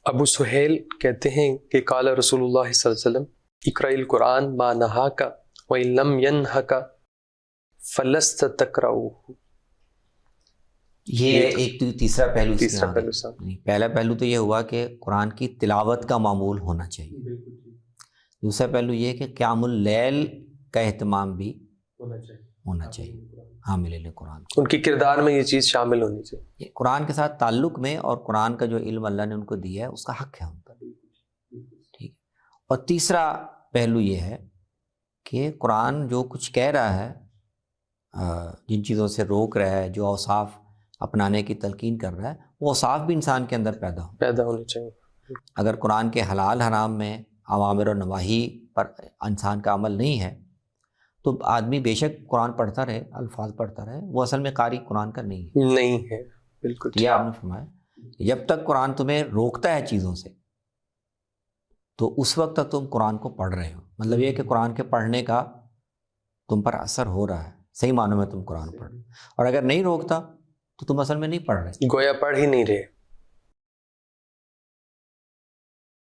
ابو سہیل کہتے ہیں کہ قال رسول اللہ صلی اللہ علیہ وسلم اقرأ القرآن ما نہاک وإن لم ینہک فلست تقرؤہ. یہ ایک تیسرا پہلو اس تیسرا میں پہلو آ صاحب. گیا. پہلا پہلو تو یہ ہوا کہ قرآن کی تلاوت کا معمول ہونا چاہیے. دوسرا پہلو یہ کہ قیام اللیل کا اہتمام بھی ہونا چاحیے حامل قرآن کو. ان کی کردار میں یہ چیز شامل ہونی چاہیے. یہ قرآن کے ساتھ تعلق میں اور قرآن کا جو علم اللہ نے ان کو دیا ہے اس کا حق ہے ان پر. ٹھیک. اور تیسرا پہلو یہ ہے کہ قرآن جو کچھ کہہ رہا ہے، جن چیزوں سے روک رہا ہے، جو اوصاف اپنانے کی تلقین کر رہا ہے، وہ اوصاف بھی انسان کے اندر پیدا ہونے چاہیے. اگر قرآن کے حلال حرام میں اوامر و نواہی پر انسان کا عمل نہیں ہے تو آدمی بے شک قرآن پڑھتا رہے، الفاظ پڑھتا رہے، وہ اصل میں قاری قرآن کا نہیں ہے. بالکل. یہ آپ نے فرمایا جب تک قرآن تمہیں روکتا ہے چیزوں سے تو اس وقت تک تم قرآن کو پڑھ رہے ہو. مطلب یہ کہ قرآن کے پڑھنے کا تم پر اثر ہو رہا ہے، صحیح معنوں میں تم قرآن پڑھ رہے. اور اگر نہیں روکتا تو تم اصل میں نہیں پڑھ رہے، گویا پڑھ ہی نہیں رہے.